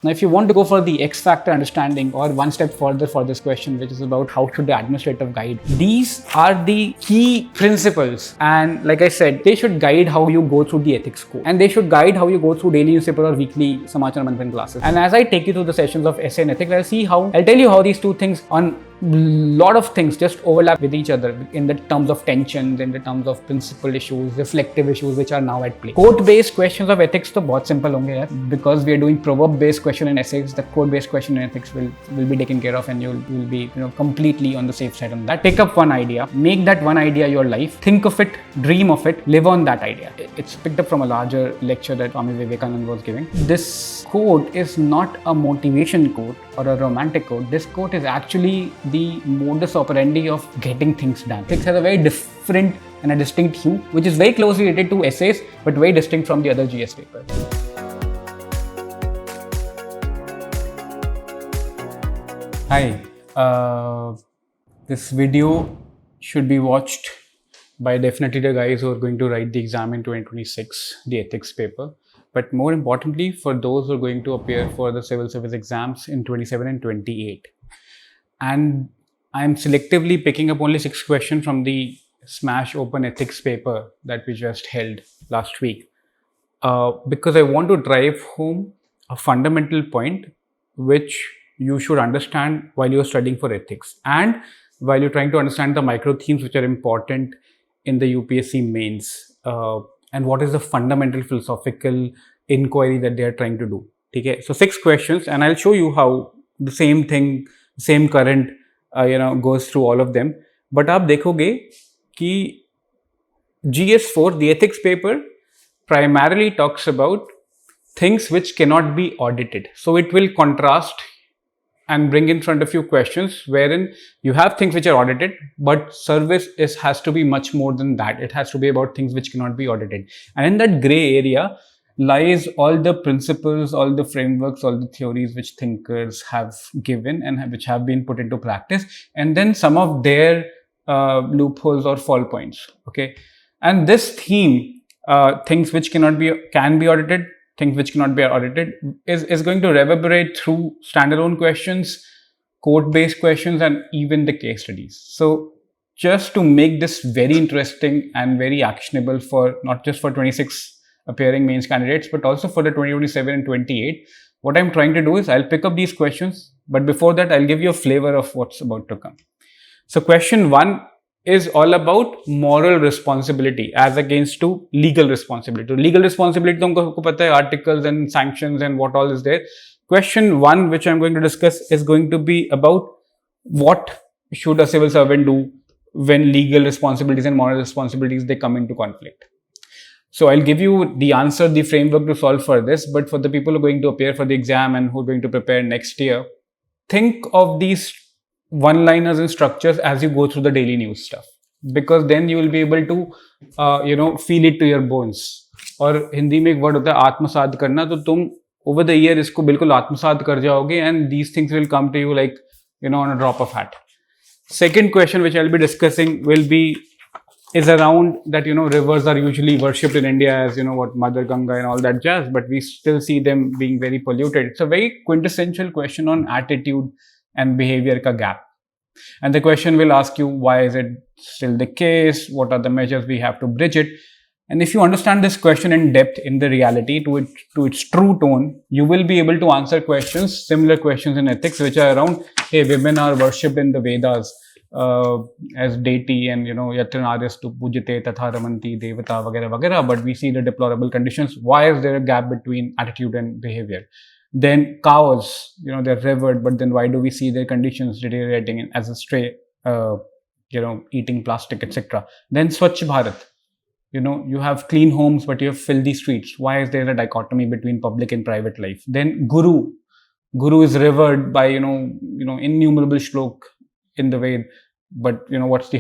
Now, if you want to go for the X factor understanding or one step further for this question, which is about how should the administrative guide, these are the key principles. And like I said, they should guide how you go through the ethics code, and they should guide how you go through daily newspaper or weekly Samachar Manthan classes. And as I take you through the sessions of essay and ethics, I'll tell you how these two things on lot of things just overlap with each other in the terms of tensions, in the terms of principle issues, reflective issues which are now at play. Quote based questions of ethics तो बहुत simple होंगे यार, because we are doing proverb based question in essays. The quote based question in ethics will be taken care of, and you'll be completely on the safe side on that. Take up one idea, make that one idea your life, think of it, dream of it, live on that idea. It's picked up from a larger lecture that Swami Vivekananda was giving. This quote is not a motivation quote or a romantic quote. This quote is actually the modus operandi of getting things done. Ethics has a very different and a distinct hue, which is very closely related to essays, but very distinct from the other GS papers. Hi, this video should be watched by definitely the guys who are going to write the exam in 2026, the ethics paper. But more importantly, for those who are going to appear for the civil service exams in 27 and 28. And I'm selectively picking up only 6 questions from the Smash Open Ethics paper that we just held last week. Because I want to drive home a fundamental point which you should understand while you're studying for ethics and while you're trying to understand the micro themes which are important in the UPSC mains. And what is the fundamental philosophical inquiry that they are trying to do. Okay? So 6 questions, and I'll show you how the same thing, same current goes through all of them. But आप देखोगे कि GS4, the ethics paper, primarily talks about things which cannot be audited. So it will contrast and bring in front of you questions wherein you have things which are audited, but service has to be much more than that. It has to be about things which cannot be audited. And in that gray area lies all the principles, all the frameworks, all the theories which thinkers have given and which have been put into practice, and then some of their loopholes or fall points. Okay, and this theme, things which can be audited, things which cannot be audited, is going to reverberate through standalone questions, quote-based questions, and even the case studies. So just to make this very interesting and very actionable for not just for 26 appearing mains candidates, but also for the 2027 and 28, what I'm trying to do is I'll pick up these questions, but before that I'll give you a flavor of what's about to come. So question 1 is all about moral responsibility as against to legal responsibility. So legal responsibility, तुमको पता है, articles and sanctions and what all is there. Question 1, which I'm going to discuss, is going to be about what should a civil servant do when legal responsibilities and moral responsibilities, they come into conflict. So I'll give you the answer, the framework to solve for this, but for the people who are going to appear for the exam and who are going to prepare next year, think of these one-liners and structures as you go through the daily news stuff, because then you will be able to feel it to your bones. और हिंदी में एक word होता है आत्मसात करना, तो तुम over the year इसको बिल्कुल आत्मसात कर जाओगे, and these things will come to you like on a drop of hat. Second question which I'll be discussing is around that rivers are usually worshipped in India as what Mother Ganga and all that jazz, but we still see them being very polluted. It's a very quintessential question on attitude and behavior ka gap. And the question will ask you, why is it still the case? What are the measures we have to bridge it? And if you understand this question in depth, in the reality, to its true tone, you will be able to answer questions, similar questions in ethics, which are around, hey, women are worshipped in the Vedas as deity, and yatra naryastu pujite tatha ramanti devata vagera vagera, but we see the deplorable conditions. Why is there a gap between attitude and behavior? Then cows, they're revered, but then why do we see their conditions deteriorating as a stray, eating plastic, etc. Then Swachh Bharat, you have clean homes, but you have filthy streets. Why is there a dichotomy between public and private life? Then Guru is revered by, innumerable shlok in the Ved, but what's the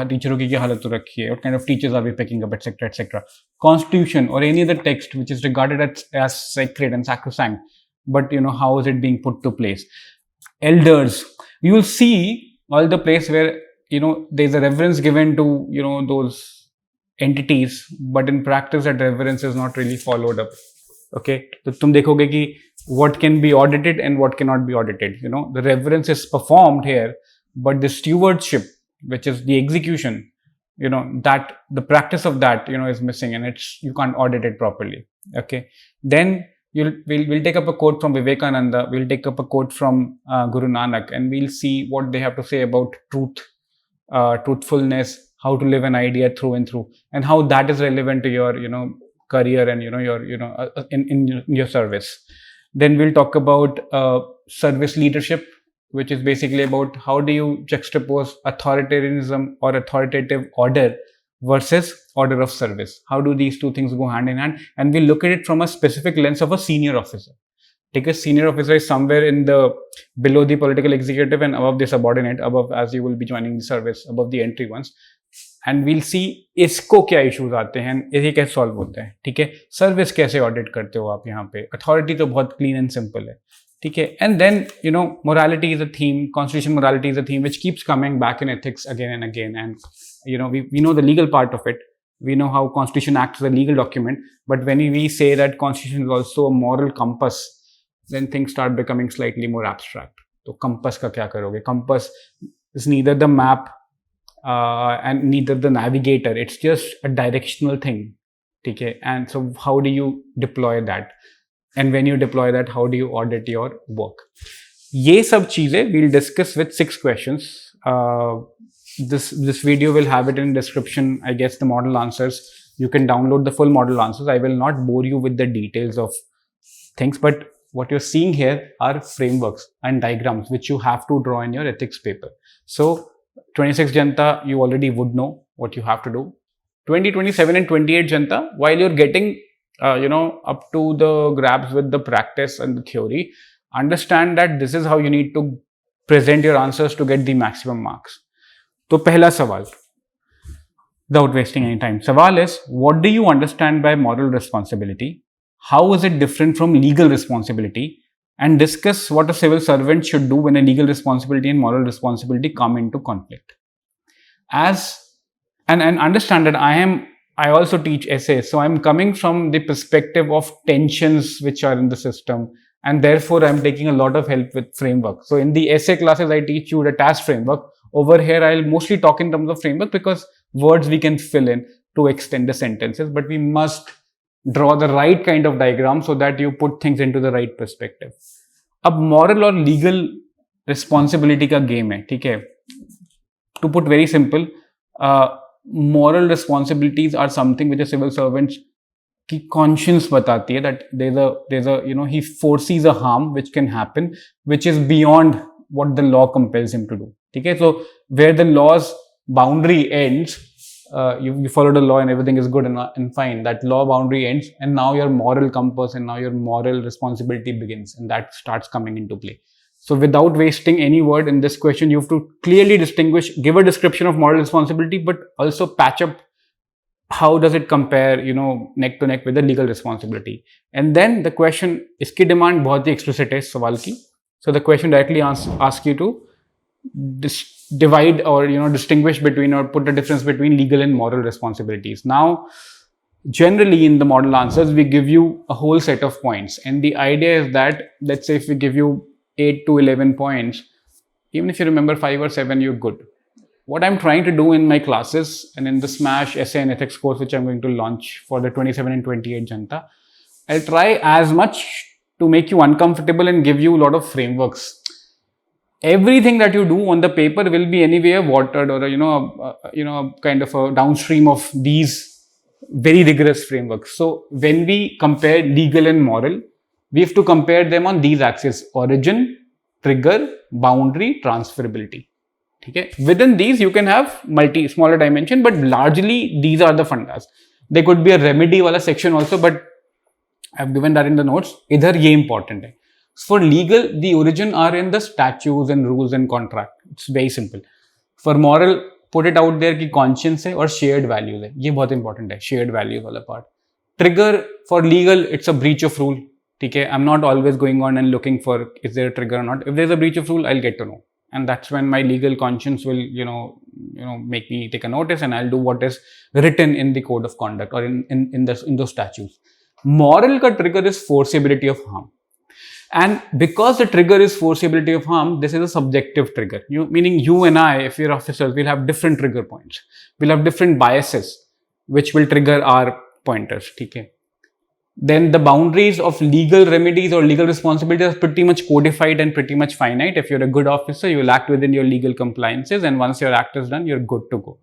teacher ki halat rakhi hai? What kind of teachers are we picking up, etc., etc. Constitution or any other text which is regarded as sacred and sacrosanct, but how is it being put to place? Elders, you will see all the place where there's a reverence given to those entities, but in practice that reverence is not really followed up. Okay, तो तुम देखोगे कि what can be audited and what cannot be audited. The reverence is performed here, but the stewardship, which is the execution, that the practice of that, is missing, and you can't audit it properly. Okay, then we'll take up a quote from Vivekananda, we'll take up a quote from Guru Nanak, and we'll see what they have to say about truth, truthfulness, how to live an idea through and through, and how that is relevant to your career and your in your service. Then we'll talk about service leadership, which is basically about how do you juxtapose authoritarianism or authoritative order versus order of service. How do these two things go hand in hand? And we'll look at it from a specific lens of a senior officer. Take a senior officer is somewhere in the below the political executive and above the subordinate, above, as you will be joining the service, above the entry ones. And we'll see इसको क्या issues आते हैं, ये कैसे solve होते हैं. ठीक है, सर्विस कैसे ऑडिट करते हो आप यहाँ पे, अथॉरिटी तो बहुत क्लीन एंड सिंपल है. ठीक है, and then morality is a theme, constitution morality is a theme which keeps coming back in ethics again and again. And we know the legal part of it. We know how constitution acts as a legal document, but when we say that constitution is also a moral compass, then things start becoming slightly more abstract. तो compass का क्या करोगे? Compass is neither the map and neither the navigator. It's just a directional thing. Okay, and so how do you deploy that? And when you deploy that, how do you audit your work? ये सब चीजें we'll discuss with 6 questions. This video will have it in description, I guess, the model answers. You can download the full model answers. I will not bore you with the details of things, but what you're seeing here are frameworks and diagrams which you have to draw in your ethics paper. So 26 Janta, you already would know what you have to do. 2027 and 28 Janta, while you're getting up to the grabs with the practice and the theory, understand that this is how you need to present your answers to get the maximum marks. तो पहला सवाल, without wasting any time, सवाल is, what do you understand by moral responsibility? How is it different from legal responsibility? And discuss what a civil servant should do when a legal responsibility and moral responsibility come into conflict. And understand that I also teach essays, so I'm coming from the perspective of tensions which are in the system, and therefore I'm taking a lot of help with framework. So in the essay classes, I teach you the task framework. Over here, I'll mostly talk in terms of framework because words we can fill in to extend the sentences, but we must draw the right kind of diagram so that you put things into the right perspective. अब moral और legal responsibility का game है, ठीक है. To put very simple, moral responsibilities are something which a civil servant की conscience बताती है that there's a he foresees a harm which can happen, which is beyond what the law compels him to do. ठीक है, so where the law's boundary ends, you followed the law and everything is good and fine. That law boundary ends, and now your moral compass and now your moral responsibility begins, and that starts coming into play. So without wasting any word in this question, you have to clearly distinguish, give a description of moral responsibility, but also patch up how does it compare, neck to neck with the legal responsibility. And then the question, iski demand बहुत ही explicit है सवाल की. So the question directly asks you to divide or distinguish between, or put a difference between legal and moral responsibilities. Now, generally in the model answers, we give you a whole set of points, and the idea is that, let's say if we give you 8 to 11 points, even if you remember 5 or 7, you're good. What I'm trying to do in my classes and in the Smash Essay and Ethics course, which I'm going to launch for the 27 and 28 Janta, I'll try as much to make you uncomfortable and give you a lot of frameworks. Everything that you do on the paper will be anyway watered, or kind of a downstream of these very rigorous frameworks. So when we compare legal and moral, we have to compare them on these axes: origin, trigger, boundary, transferability. Okay, within these you can have smaller dimension, but largely these are the fundas. There could be a remedy wala section also, but I've given that in the notes. Idhar ye important hai. For legal, the origin are in the statutes and rules and contract. It's very simple. For moral, put it out there कि conscience है और shared values है. ये बहुत important है, shared values वाला part. Trigger, for legal, it's a breach of rule. ठीक है, I'm not always going on and looking for is there a trigger or not. If there's a breach of rule, I'll get to know, and that's when my legal conscience will make me take a notice, and I'll do what is written in the code of conduct or in those statutes. Moral ka trigger is forcibility of harm. And because the trigger is forcibility of harm, this is a subjective trigger. Meaning you and I, if we're officers, we'll have different trigger points. We'll have different biases, which will trigger our pointers. Okay? Then the boundaries of legal remedies or legal responsibilities are pretty much codified and pretty much finite. If you're a good officer, you'll act within your legal compliances, and once your act is done, you're good to go.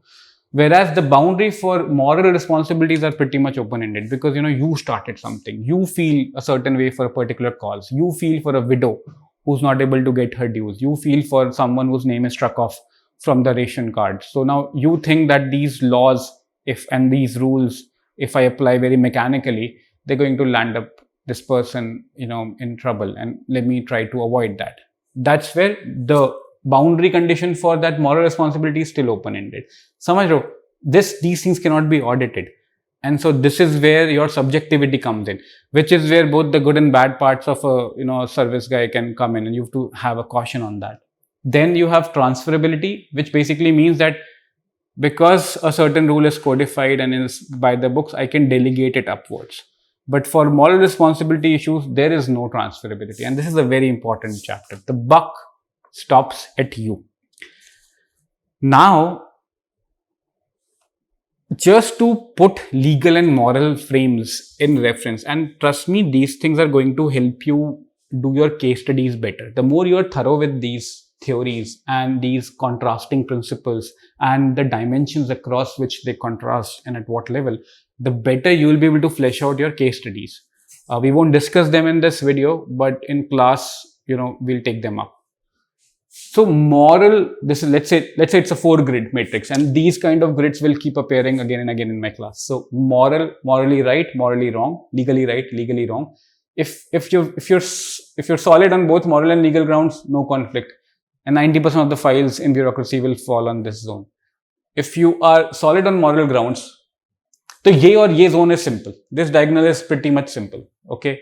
Whereas the boundary for moral responsibilities are pretty much open-ended, because you started something, you feel a certain way for a particular cause, you feel for a widow who's not able to get her dues, you feel for someone whose name is struck off from the ration card. So now you think that these laws and these rules, if I apply very mechanically, they're going to land up this person in trouble, and let me try to avoid that. That's where the boundary condition for that moral responsibility is still open-ended. Samajh rahe ho? These things cannot be audited. And so this is where your subjectivity comes in, which is where both the good and bad parts of a service guy can come in, and you have to have a caution on that. Then you have transferability, which basically means that because a certain rule is codified and is by the books, I can delegate it upwards. But for moral responsibility issues, there is no transferability. And this is a very important chapter. The buck stops at you. Now, just to put legal and moral frames in reference, and trust me, these things are going to help you do your case studies better. The more you're thorough with these theories and these contrasting principles and the dimensions across which they contrast and at what level, the better you will be able to flesh out your case studies. We won't discuss them in this video, but in class, we'll take them up. So moral, this is, let's say it's a 4-grid matrix, and these kind of grids will keep appearing again and again in my class. So morally right, morally wrong, legally right, legally wrong. If you're solid on both moral and legal grounds, no conflict. And 90% of the files in bureaucracy will fall on this zone. If you are solid on moral grounds, so ye or ye zone is simple. This diagonal is pretty much simple. Okay.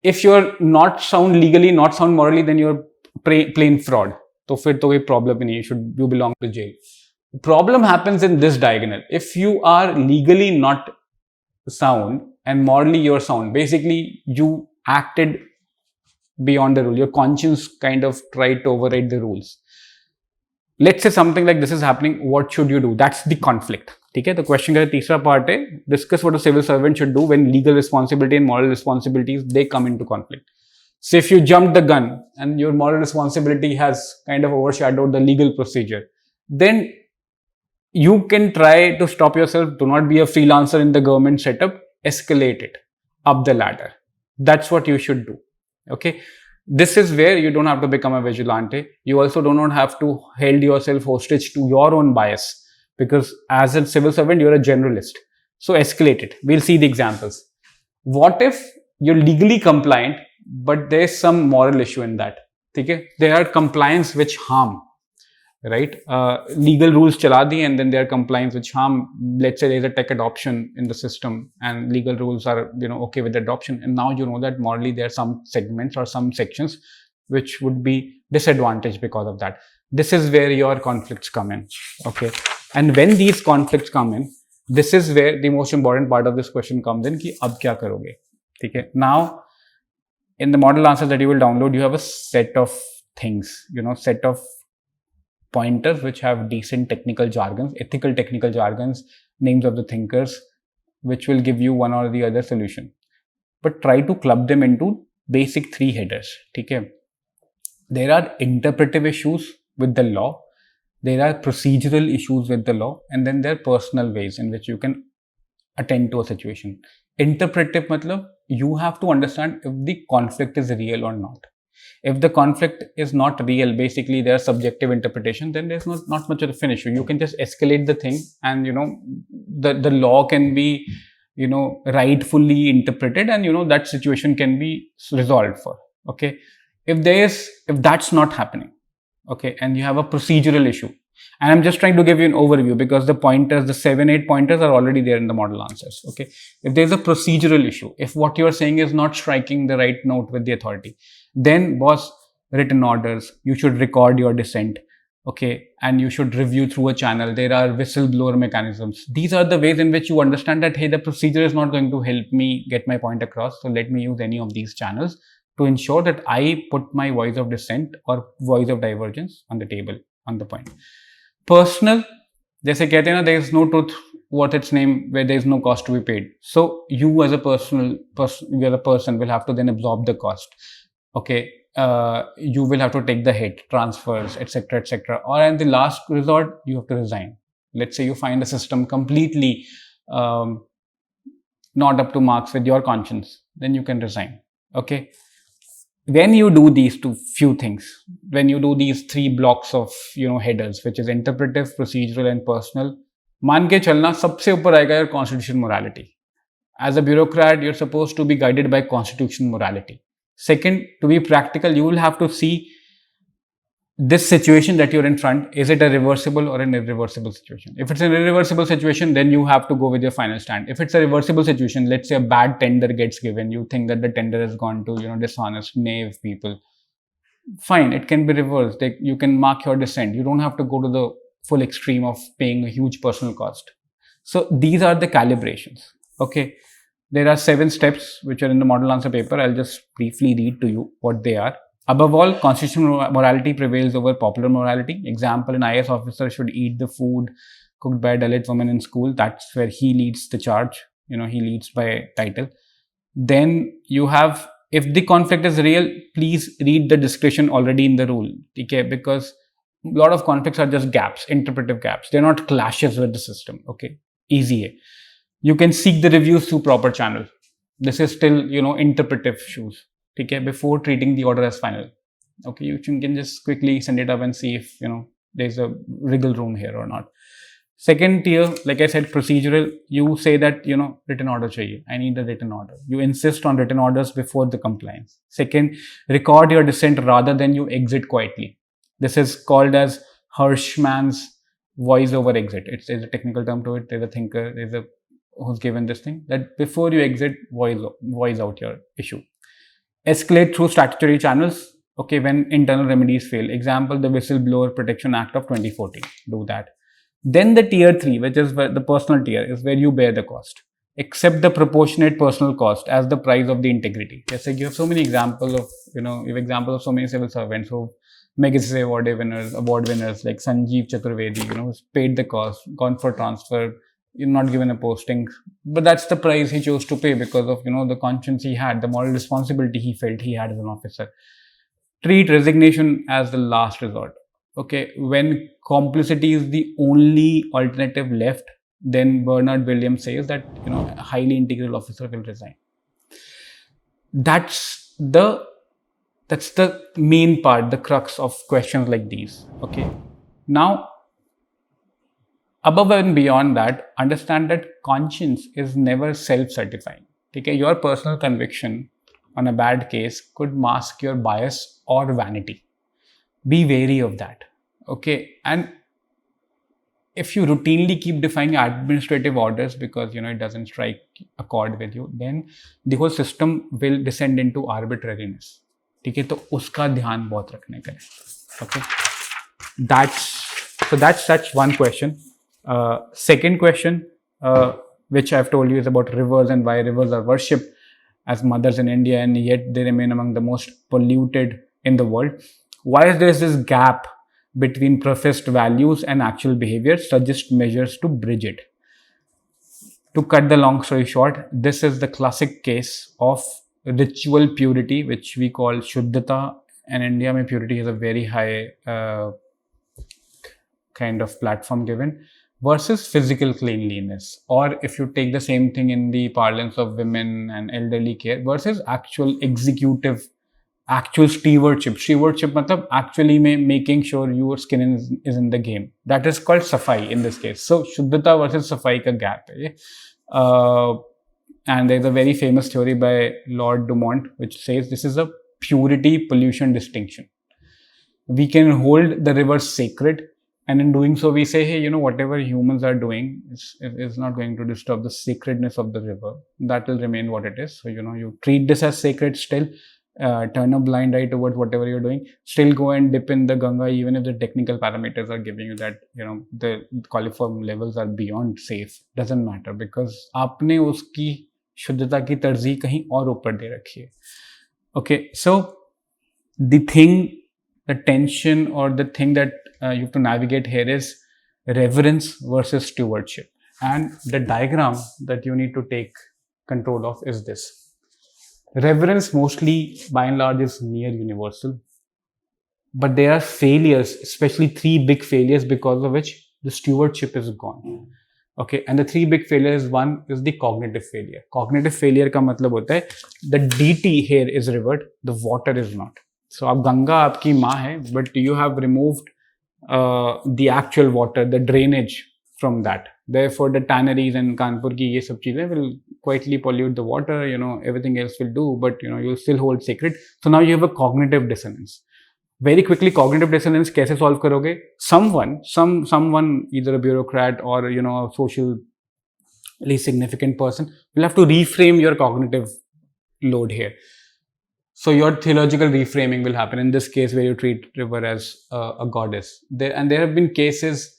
If you're not sound legally, not sound morally, then you're plain fraud. So fir to koi problem nahi, you belong to jail. Problem happens in this diagonal. If you are legally not sound and morally you're sound, basically you acted beyond the rule. Your conscience kind of tried to override the rules. Let's say something like this is happening. What should you do? That's the conflict. Okay? The question का तीसरा part है, discuss what a civil servant should do when legal responsibility and moral responsibilities, they come into conflict. So if you jumped the gun and your moral responsibility has kind of overshadowed the legal procedure, then you can try to stop yourself. Do not be a freelancer in the government setup. Escalate it up the ladder. That's what you should do. Okay. This is where you don't have to become a vigilante. You also do not have to hold yourself hostage to your own bias, because as a civil servant, you're a generalist. So escalate it. We'll see the examples. What if you're legally compliant, but there's some moral issue in that? Okay? There are compliance which harm, right? Legal rules chala di, and then there are compliance which harm. Let's say there's a tech adoption in the system and legal rules are, okay with the adoption. And now you know that morally there are some segments or some sections which would be disadvantaged because of that. This is where your conflicts come in. Okay. And when these conflicts come in, this is where the most important part of this question comes in, ki ab kya karoge? Okay. Now, in the model answers that you will download, you have a set of things, set of pointers which have decent technical jargons, ethical technical jargons, names of the thinkers, which will give you one or the other solution. But try to club them into basic 3 headers. Okay? There are interpretive issues with the law, there are procedural issues with the law, and then there are personal ways in which you can attend to a situation. Interpretive matlab, you have to understand if the conflict is real or not. If the conflict is not real, basically there's subjective interpretation, then there's not much of an issue. You can just escalate the thing, and the law can be rightfully interpreted, and that situation can be resolved for. Okay. If that's not happening, okay, and you have a procedural issue, and I'm just trying to give you an overview because the pointers, the 7-8 pointers are already there in the model answers. Okay. If there's a procedural issue, if what you're saying is not striking the right note with the authority, then boss, written orders, you should record your dissent. Okay, and you should review through a channel. There are whistleblower mechanisms. These are the ways in which you understand that, hey, the procedure is not going to help me get my point across, so let me use any of these channels to ensure that I put my voice of dissent or voice of divergence on the table, on the point. Personal, जैसे कहते हैं ना, there is no truth worth its name where there is no cost to be paid. So you as a person will have to then absorb the cost. Okay, you will have to take the hit, transfers, etc., etc. Or in the last resort, you have to resign. Let's say you find the system completely not up to marks with your conscience, then you can resign. Okay. When you do these few things, when you do these 3 blocks of headers, which is interpretive, procedural, and personal, मान के चलना सबसे ऊपर आएगा your constitution morality. As a bureaucrat, you're supposed to be guided by constitution morality. Second, to be practical, you will have to see this situation that you're in front, is it a reversible or an irreversible situation? If it's an irreversible situation, then you have to go with your final stand. If it's a reversible situation, let's say a bad tender gets given, you think that the tender has gone to dishonest, knave people, fine, it can be reversed. You can mark your dissent. You don't have to go to the full extreme of paying a huge personal cost. So these are the calibrations. Okay, there are 7 steps which are in the model answer paper. I'll just briefly read to you what they are. Above all, constitutional morality prevails over popular morality. Example, an IAS officer should eat the food cooked by a Dalit woman in school. That's where he leads the charge. He leads by title. Then you have, if the conflict is real, please read the discretion already in the rule. Okay, because a lot of conflicts are just gaps, interpretive gaps. They're not clashes with the system. Okay, easy. You can seek the reviews through proper channel. This is still, interpretive shoes. Okay, before treating the order as final. Okay, you can just quickly send it up and see if there's a wriggle room here or not. Second tier, like I said, procedural. You say that written order chahiye. I need a written order. You insist on written orders before the compliance. Second, record your dissent rather than you exit quietly. This is called as Hirschman's voice over exit. There's a technical term to it. There's a thinker. Who's given this thing that before you exit, voice out your issue. Escalate through statutory channels, okay, when internal remedies fail. Example, the Whistleblower Protection Act of 2014. Do that. Then the tier 3, which is the personal tier, is where you bear the cost. Accept the proportionate personal cost as the price of the integrity. Just like you have so many examples of, so many civil servants who Magazine award winners like Sanjeev Chaturvedi, who's paid the cost, gone for transfer, not given a posting, but that's the price he chose to pay because of the conscience he had, the moral responsibility he felt he had as an officer. Treat resignation as the last resort. Okay, when complicity is the only alternative left, then Bernard Williams says that a highly integral officer will resign. That's the main part, the crux of questions like these. Okay, now above and beyond that, understand that conscience is never self-certifying. Okay? Your personal conviction on a bad case could mask your bias or vanity. Be wary of that. Okay, and if you routinely keep defying administrative orders because it doesn't strike a chord with you, then the whole system will descend into arbitrariness. ठीक है, तो उसका ध्यान बहुत रखने का है. Okay, that's one question. Second question, which I've told you, is about rivers and why rivers are worshipped as mothers in India and yet they remain among the most polluted in the world. Why is there this gap between professed values and actual behavior? Suggest measures to bridge it. To cut the long story short, this is the classic case of ritual purity, which we call Shuddhata, and India mein purity is a very high kind of platform given, versus physical cleanliness, or if you take the same thing in the parlance of women and elderly care, versus actual stewardship. Stewardship matlab actually making sure your skin is in the game. That is called safai in this case. So Shuddhata versus safai ka gap hai. And there's a very famous theory by Lord Dumont which says this is a purity pollution distinction. We can hold the river sacred, and in doing so we say, hey, whatever humans are doing is not going to disturb the sacredness of the river. That will remain what it is. So you treat this as sacred still, turn a blind eye towards whatever you're doing, still go and dip in the Ganga, even if the technical parameters are giving you that, the coliform levels are beyond safe. Doesn't matter, because आपने उसकी शुद्धता की तरजीह कहीं और ऊपर दे रखी है. Okay, so the tension or the thing that you have to navigate here is reverence versus stewardship. And the diagram that you need to take control of is this. Reverence mostly, by and large, is near universal. But there are failures, especially 3 big failures, because of which the stewardship is gone. Okay, and the 3 big failures, one is the cognitive failure. Cognitive failure का मतलब होता है the DT here is river, the water is not. So अब गंगा आपकी माँ है, but you have removed the actual water, the drainage from that. Therefore, the tanneries and Kanpur की ये सब चीजें will quietly pollute the water. Everything else will do, but you'll still hold sacred. So now you have a cognitive dissonance. Very quickly, cognitive dissonance कैसे solve करोगे? Someone, either a bureaucrat or a socially significant person, will have to reframe your cognitive load here. So your theological reframing will happen in this case, where you treat river as a goddess. There have been cases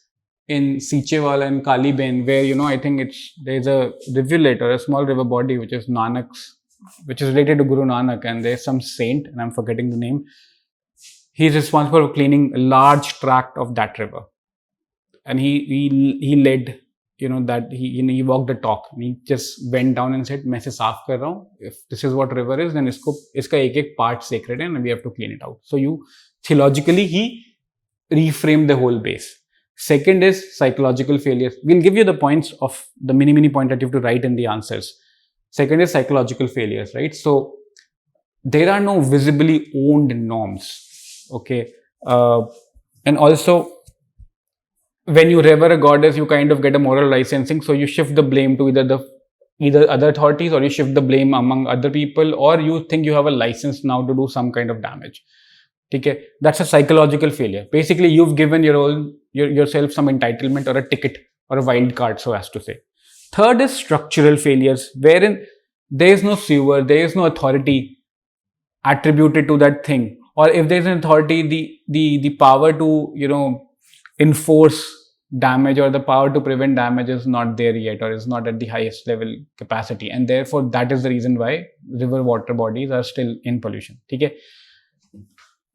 in Sichewal and Kaliben where I think there's a rivulet or a small river body which is Nanak's, which is related to Guru Nanak, and there's some saint, and I'm forgetting the name. He's responsible for cleaning a large tract of that river, and he led that he walked the talk, and he just went down and said, "मैं से साफ कर रहा हूँ. If this is what river is, then इसका एक part sacred है, and we have to clean it out." So theologically he reframed the whole base. Second is psychological failures. We'll give you the points of the mini point that you have to write in the answers. Second is psychological failures, right? So there are no visibly owned norms. Okay, and also when you revere a goddess, you kind of get a moral licensing. So you shift the blame to either other authorities, or you shift the blame among other people, or you think you have a license now to do some kind of damage. Okay, that's a psychological failure. Basically, you've given yourself some entitlement or a ticket or a wild card, so as to say. Third is structural failures, wherein there is no sewer, there is no authority attributed to that thing, or if there is an authority, the power to enforce damage or the power to prevent damage is not there yet, or is not at the highest level capacity, and therefore that is the reason why river water bodies are still in pollution. Okay,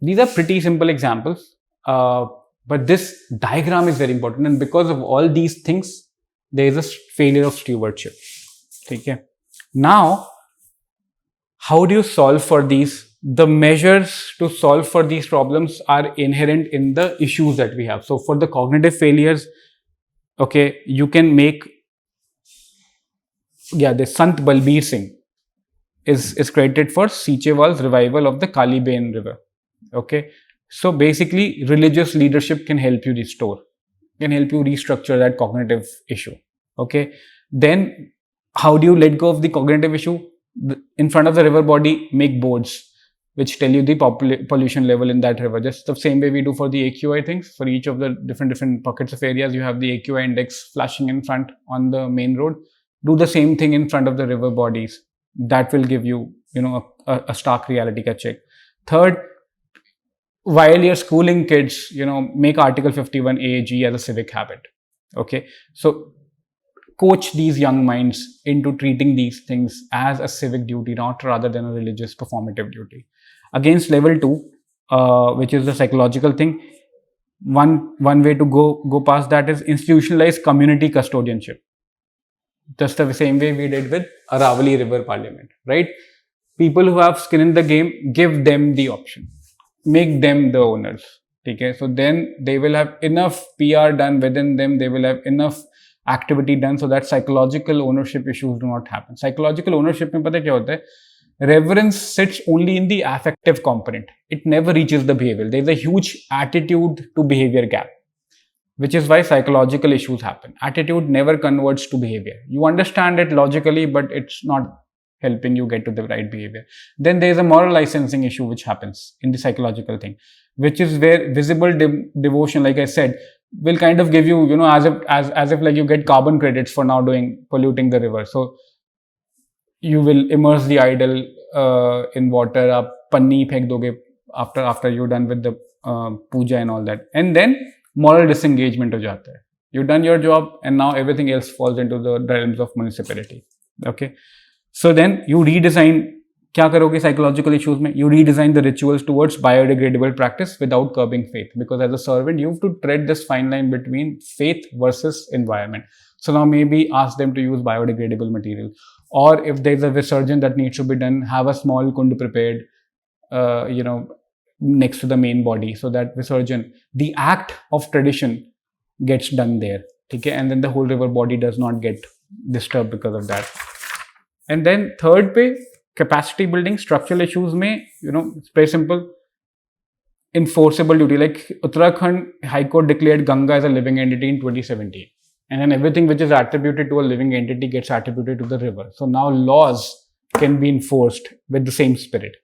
these are pretty simple examples, but this diagram is very important, and because of all these things, there is a failure of stewardship. Okay, now how do you solve for these? The measures to solve for these problems are inherent in the issues that we have. So for the cognitive failures, okay, you can make, the Sant Balbir Singh is credited for Sichewal's revival of the Kaliben river. Okay, so basically religious leadership can help you restructure that cognitive issue. Okay, then how do you let go of the cognitive issue? In front of the river body, make boards which tell you the pollution level in that river. Just the same way we do for the AQI things. For each of the different pockets of areas, you have the AQI index flashing in front on the main road. Do the same thing in front of the river bodies. That will give you, a stark reality ka check. Third, while you're schooling kids, make Article 51 AAG as a civic habit. Okay, so coach these young minds into treating these things as a civic duty, not rather than a religious performative duty. Against level 2, which is the psychological thing, one way to go past that is institutionalized community custodianship. Just the same way we did with Aravali River Parliament, right? People who have skin in the game, give them the option. Make them the owners. Okay, so then they will have enough PR done within them, they will have enough activity done so that psychological ownership issues do not happen. Psychological ownership mein pata kya hota hai? Reverence sits only in the affective component. It never reaches the behavioral. There is a huge attitude to behavior gap, which is why psychological issues happen. Attitude never converts to behavior. You understand it logically, but it's not helping you get to the right behavior. Then there is a moral licensing issue which happens in the psychological thing, which is where visible devotion, like I said, will kind of give you, as if like you get carbon credits for now polluting the river. So you will immerse the idol in water up panni फेंक दोगे after you're done with the puja and all that, and then moral disengagement हो जाता है. You've done your job and now everything else falls into the realms of municipality. Okay, so then you redesign. क्या करोगे psychological issues में? You redesign the rituals towards biodegradable practice without curbing faith, because as a servant you have to tread this fine line between faith versus environment. So now maybe ask them to use biodegradable material, or if there's a visurgence that needs to be done, have a small kund prepared, next to the main body, so that visurgence, the act of tradition, gets done there. Okay, and then the whole river body does not get disturbed because of that. And then third पे capacity building, structural issues में, it's very simple. Enforceable duty, like Uttarakhand High Court declared Ganga as a living entity in 2017, and then everything which is attributed to a living entity gets attributed to the river. So now laws can be enforced with the same spirit.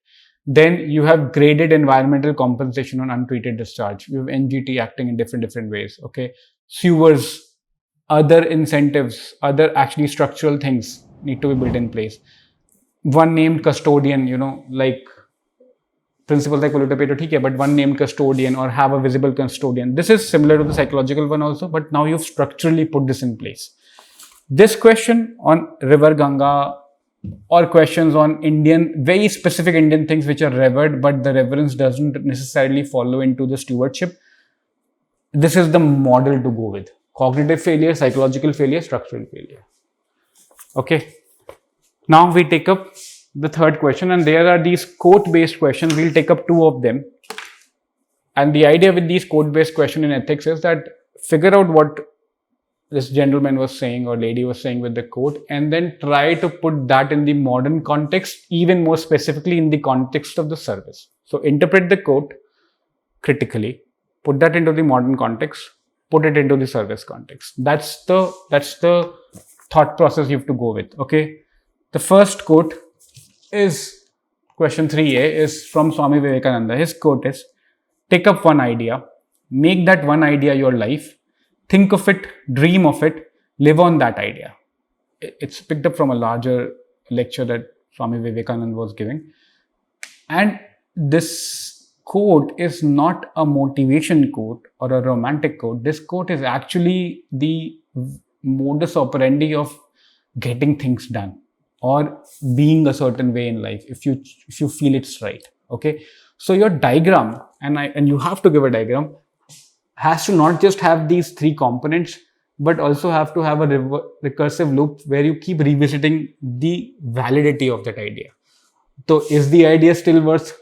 Then you have graded environmental compensation on untreated discharge. You have NGT acting in different ways. Okay, sewers, other incentives, other actually structural things need to be built in place. One named custodian, like principles like polluter pay to theek hai, but one named custodian, or have a visible custodian. This is similar to the psychological one also, but now you've structurally put this in place. This question on river Ganga, or questions on very specific Indian things which are revered, but the reverence doesn't necessarily follow into the stewardship. This is the model to go with. Cognitive failure, psychological failure, structural failure. Okay. Now we take up the third question, and there are these quote-based questions. We'll take up two of them. And the idea with these quote-based questions in ethics is that figure out what this gentleman was saying or lady was saying with the quote, and then try to put that in the modern context, even more specifically in the context of the service. So interpret the quote critically, put that into the modern context, put it into the service context. That's the thought process you have to go with. Okay. The first quote is question 3A, is from Swami Vivekananda. His quote is, take up one idea, make that one idea your life, think of it, dream of it, live on that idea. It's picked up from a larger lecture that Swami Vivekananda was giving. And this quote is not a motivation quote or a romantic quote. This quote is actually the modus operandi of getting things done, or being a certain way in life, if you feel it's right. Okay, so your diagram, and you have to give a diagram, has to not just have these three components, but also have to have a recursive loop where you keep revisiting the validity of that idea. So is the idea still worth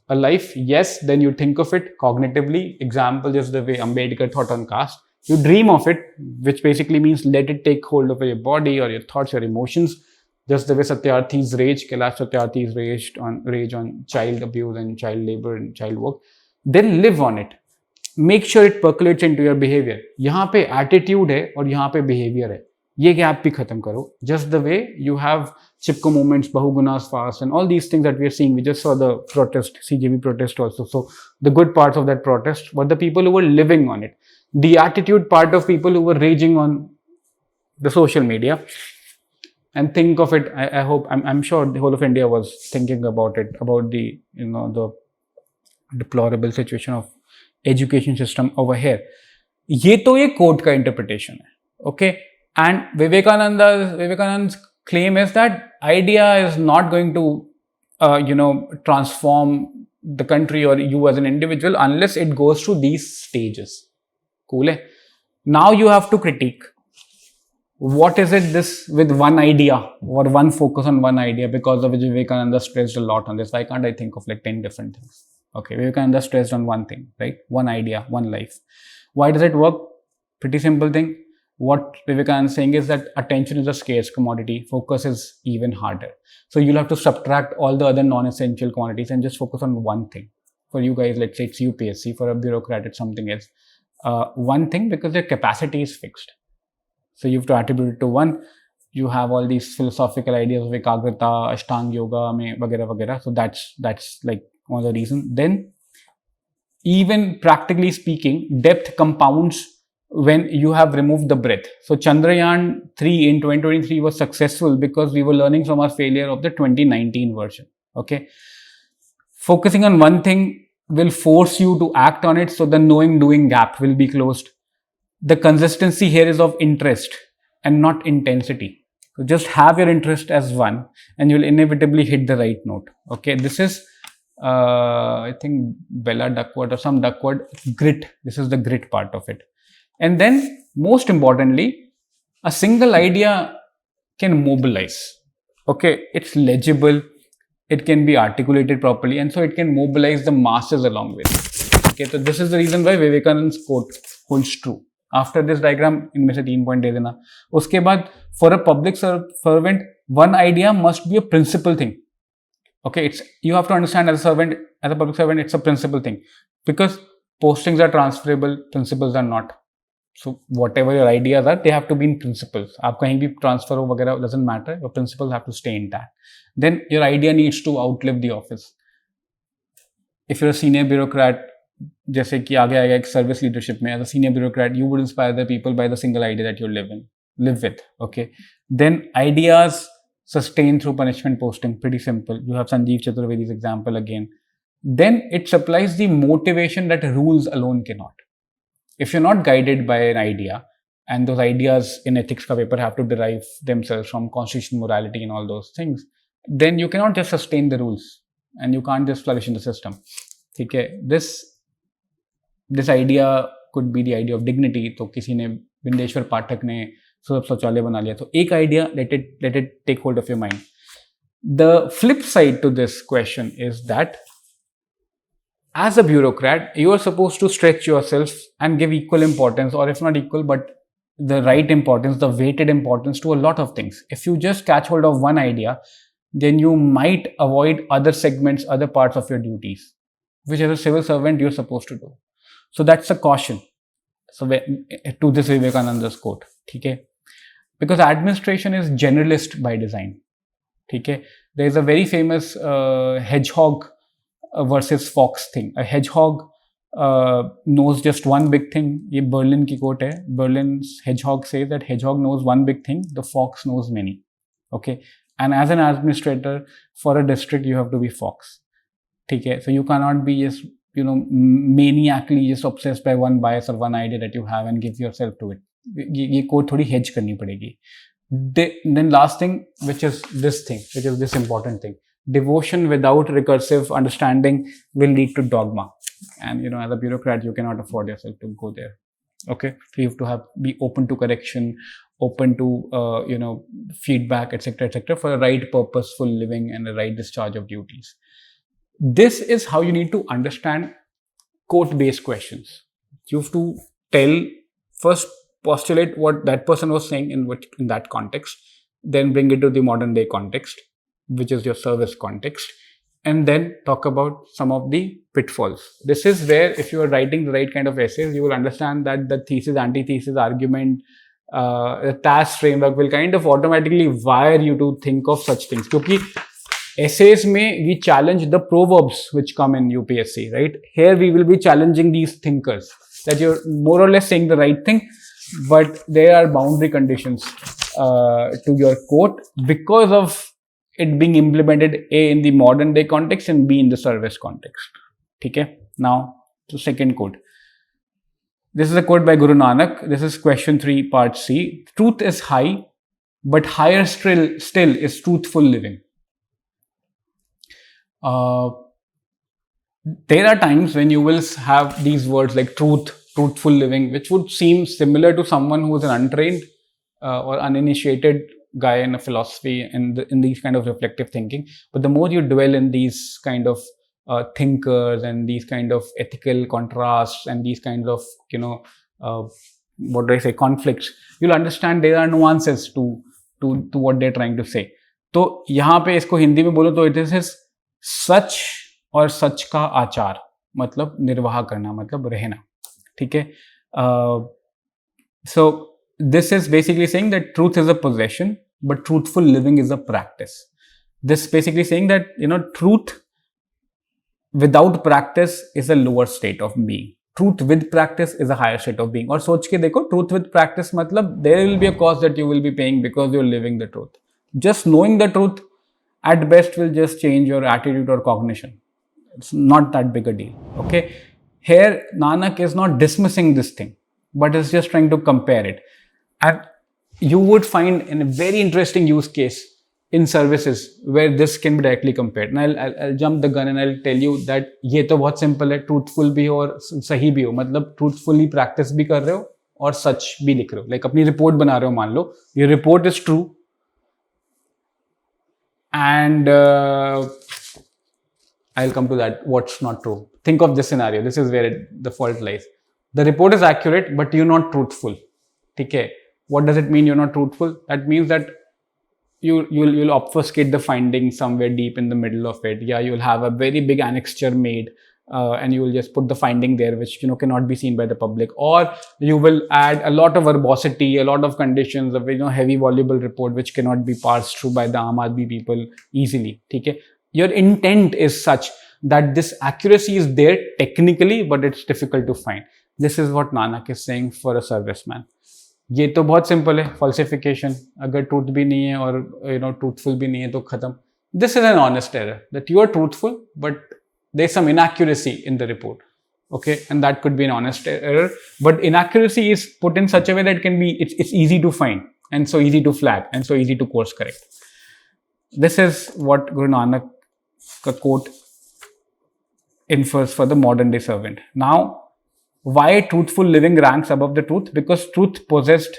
a life? Yes, then you think of it cognitively. Example, just the way Ambedkar thought on caste. You dream of it, which basically means let it take hold of your body or your thoughts, your emotions. Just the way Satyarthi's rage, Kailash Satyarthi's rage on child abuse and child labor and child work. Then live on it. Make sure it percolates into your behavior. यहाँ पे attitude है और यहाँ पे behavior है. ये gap भी खत्म करो. Just the way you have Chipko movements, Bahugunas fast, and all these things that we are seeing. We just saw the protest, CJB protest also. So the good parts of that protest were the people who were living on it. The attitude part of people who were raging on the social media. And think of it, I'm sure the whole of India was thinking about it, about the, the deplorable situation of education system over here. ये तो ये quote का interpretation है. Okay. And Vivekananda's claim is that idea is not going to, transform the country or you as an individual unless it goes through these stages. Cool. Hai? Now you have to critique. What is it this with one idea or one focus on one idea, because of which Vivekananda stressed a lot on this? Why can't I think of like 10 different things? Okay, Vivekananda stressed on one thing, right? One idea, one life. Why does it work? Pretty simple thing. What Vivekananda is saying is that attention is a scarce commodity. Focus is even harder. So you'll have to subtract all the other non-essential commodities and just focus on one thing. For you guys, let's say it's UPSC. For a bureaucrat, it's something else. One thing, because their capacity is fixed. So you have to attribute it to one. You have all these philosophical ideas of ekagrata, ashtanga yoga, vagera vagera. So that's like one of the reasons. Then, even practically speaking, depth compounds when you have removed the breadth. So Chandrayaan 3 in 2023 was successful because we were learning from our failure of the 2019 version. Okay. Focusing on one thing will force you to act on it, so the knowing doing gap will be closed. The consistency here is of interest and not intensity. So just have your interest as one and you'll inevitably hit the right note. Okay, this is I think Bella Duckworth or some Duckworth, grit. This is the grit part of it. And then most importantly, a single idea can mobilize. Okay, it's legible, it can be articulated properly, and so it can mobilize the masses along with it. Okay, so this is the reason why Vivekananda's quote holds true. After this diagram, इनमें से 3 point दे देना. उसके बाद, for a public servant, one idea must be a principal thing. Okay, you have to understand as a public servant, it's a principal thing, because postings are transferable, principles are not. So whatever your ideas are, they have to be in principles. आप कहीं भी transfer हो वगैरह, doesn't matter. Your principles have to stay intact. Then your idea needs to outlive the office. If you're a senior bureaucrat, जैसे कि आगे आएगा एक service leadership में, as a senior bureaucrat, you would inspire the people by the single idea that you live with. Okay. Then ideas sustain through punishment posting. Pretty simple. You have Sanjeev Chaturvedi's example again. Then it supplies the motivation that rules alone cannot. If you're not guided by an idea, and those ideas in ethics ka paper have to derive themselves from constitutional morality and all those things, then you cannot just sustain the rules and you can't just flourish in the system. Okay, this idea could be the idea of dignity. तो किसी ने बिंदेश्वर पाठक ने सब शौचालय बना लिया, तो एक idea, let it take hold of your mind. The flip side to this question is that as a bureaucrat, you are supposed to stretch yourself and give equal importance, or if not equal, but the right importance, the weighted importance to a lot of things. If you just catch hold of one idea, then you might avoid other segments, other parts of your duties, which as a civil servant you're supposed to do. So that's a caution. So to this Vivekananda's quote, okay? Because administration is generalist by design. Okay? There is a very famous hedgehog versus fox thing. A hedgehog knows just one big thing. ये Berlin की quote है. Berlin's hedgehog says that hedgehog knows one big thing, the fox knows many. Okay, and as an administrator for a district, you have to be fox. Okay, so you cannot be just maniacally just obsessed by one bias or one idea that you have and give yourself to it. ये quote थोड़ी hedge करनी पड़ेगी. Then last thing, which is this important thing. Devotion without recursive understanding will lead to dogma, and as a bureaucrat you cannot afford yourself to go there. Okay, so you have to be open to correction, open to feedback, etc., for a right purposeful living and a right discharge of duties. This is how you need to understand quote-based questions. You have to first postulate what that person was saying in that context, then bring it to the modern day context, which is your service context, and then talk about some of the pitfalls. This is where, if you are writing the right kind of essays, you will understand that the thesis, antithesis, argument, the task framework will kind of automatically wire you to think of such things. Because essays we challenge the proverbs which come in UPSC, right? Here we will be challenging these thinkers, that you're more or less saying the right thing, but there are boundary conditions to your quote because of it being implemented A in the modern day context and B in the service context. Okay? Now, the second quote. This is a quote by Guru Nanak. This is question 3, part C. Truth is high, but higher still is truthful living. There are times when you will have these words like truthful living, which would seem similar to someone who is an untrained or uninitiated guy in a philosophy and in these kind of reflective thinking. But the more you dwell in these kind of thinkers and these kind of ethical contrasts and these kinds of conflicts, you'll understand there are nuances to what they're trying to say. तो यहाँ पे इसको हिंदी में बोलो तो it is सच और सच का आचार, मतलब निर्वाह करना, मतलब रहना. ठीक है? So this is basically saying that truth is a possession, but truthful living is a practice. This basically saying that truth without practice is a lower state of being. Truth with practice is a higher state of being. और सोच के देखो, truth with practice मतलब there will be a cost that you will be paying because you're living the truth. Just knowing the truth at best will just change your attitude or cognition. It's not that big a deal. Okay. Here, Nanak is not dismissing this thing, but is just trying to compare it. And you would find in a very interesting use case in services where this can be directly compared. And I'll jump the gun and I'll tell you that ये तो बहुत simple है, truthful भी हो और सही भी हो, मतलब truthfully practice भी कर रहे हो और सच भी लिख रहे हो. Like अपनी report बना रहे हो, मान लो your report is true and I'll come to that, what's not true. Think of this scenario. This is where the fault lies. The report is accurate, but you're not truthful. Okay. What does it mean you're not truthful? That means that you'll obfuscate the findings somewhere deep in the middle of it. Yeah, you'll have a very big annexure made and you will just put the finding there, which cannot be seen by the public. Or you will add a lot of verbosity, a lot of conditions, a heavy voluble report which cannot be parsed through by the Aam Aadmi people easily. Okay. Your intent is such that this accuracy is there technically, but it's difficult to find. This is what Nanak is saying for a serviceman. ये तो बहुत simple है, falsification. अगर truth भी नहीं है और truthful भी नहीं है तो खत्म. This is an honest error that you are truthful, but there's some inaccuracy in the report. Okay, and that could be an honest error. But inaccuracy is put in such a way that it's easy to find and so easy to flag and so easy to course correct. This is what Guru Nanak quote infers for the modern day servant. Now, why truthful living ranks above the truth? Because truth possessed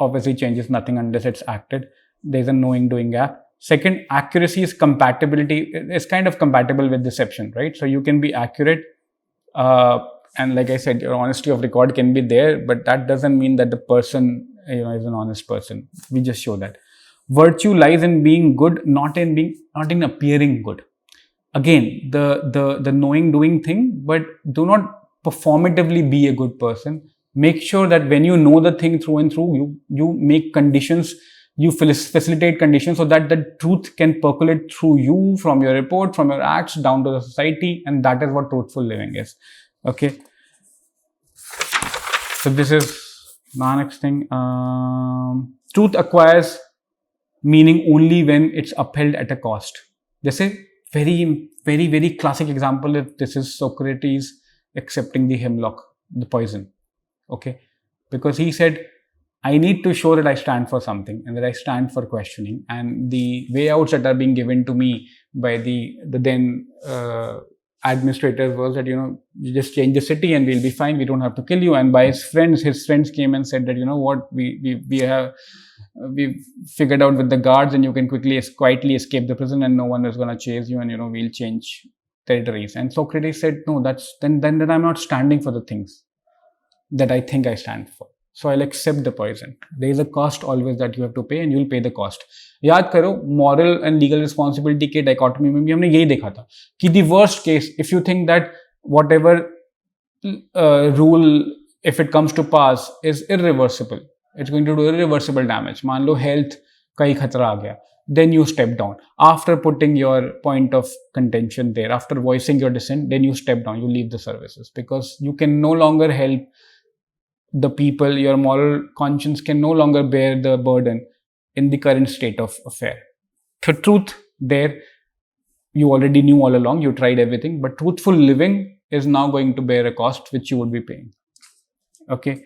obviously changes nothing unless it's acted. There's a knowing doing gap. Second, accuracy is compatibility. It's kind of compatible with deception, right? So you can be accurate and like I said, your honesty of record can be there, but that doesn't mean that the person is an honest person. We just show that. Virtue lies in being good, not in appearing good. Again, the knowing doing thing, but do not performatively be a good person. Make sure that when you know the thing through and through, you make conditions, you facilitate conditions so that the truth can percolate through you, from your report, from your acts down to the society, and that is what truthful living is. Okay. So this is Nanak's thing. Truth acquires meaning only when it's upheld at a cost. This is very, very, very classic example. If this is Socrates accepting the hemlock, the poison. Okay. Because he said, I need to show that I stand for something and that I stand for questioning, and the way outs that are being given to me by the then administrators was that, you just change the city and we'll be fine. We don't have to kill you. And by his friends came and said that, what, we figured out with the guards and you can quietly escape the prison and no one is going to chase you and, we'll change territories. And Socrates said, no, then I'm not standing for the things that I think I stand for. So I'll accept the poison. There is a cost always that you have to pay and you'll pay the cost. याद करो, moral and legal responsibility के dichotomy में भी हमने यही देखा था कि the worst case, if you think that whatever rule, if it comes to pass, is irreversible, it's going to do irreversible damage. मान लो health का ही खतरा आ गया, then you step down. After putting your point of contention there, after voicing your dissent, then you step down, you leave the services, because you can no longer help the people. Your moral conscience can no longer bear the burden in the current state of affair. The truth there, you already knew all along, you tried everything, but truthful living is now going to bear a cost which you would be paying. Okay.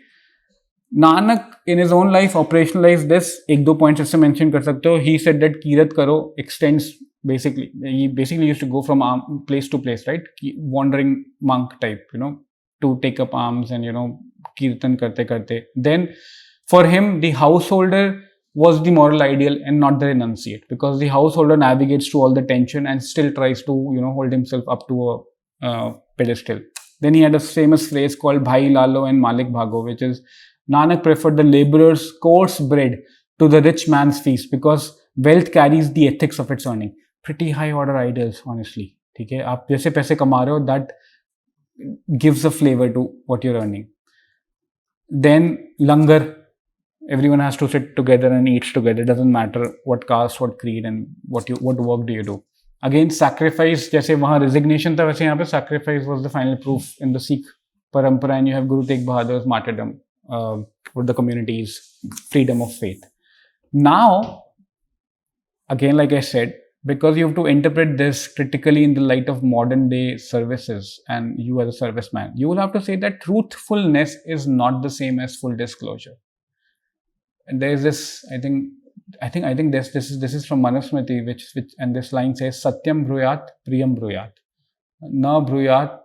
Nanak in his own life operationalized this. एक दो points ऐसे mention कर सकते हो. He said that kirat karo extends basically. He basically used to go from place to place, right? Wandering monk type, to take up arms and kirtan karte. Then for him, the householder was the moral ideal and not the renunciate, because the householder navigates through all the tension and still tries to hold himself up to a pedestal. Then he had a famous phrase called Bhai Lalo and Malik Bhago, which is Nanak preferred the laborer's coarse bread to the rich man's feast, because wealth carries the ethics of its earning. Pretty high order ideals, honestly. ठीक है, आप जैसे पैसे कमा रहे हो, that gives a flavor to what you're earning. Then langar, everyone has to sit together and eat together. It doesn't matter what caste, what creed, and what work do you do. Again, sacrifice, जैसे वहाँ resignation था, वैसे यहाँ पे sacrifice was the final proof in the Sikh parampara, and you have Guru Tegh Bahadur's martyrdom for the community's freedom of faith. Now, again, like I said, because you have to interpret this critically in the light of modern day services and you as a serviceman. You will have to say that truthfulness is not the same as full disclosure. And there is this, I think this is from Manusmriti, which and this line says Satyam bruyat priyam bruyat, na bruyat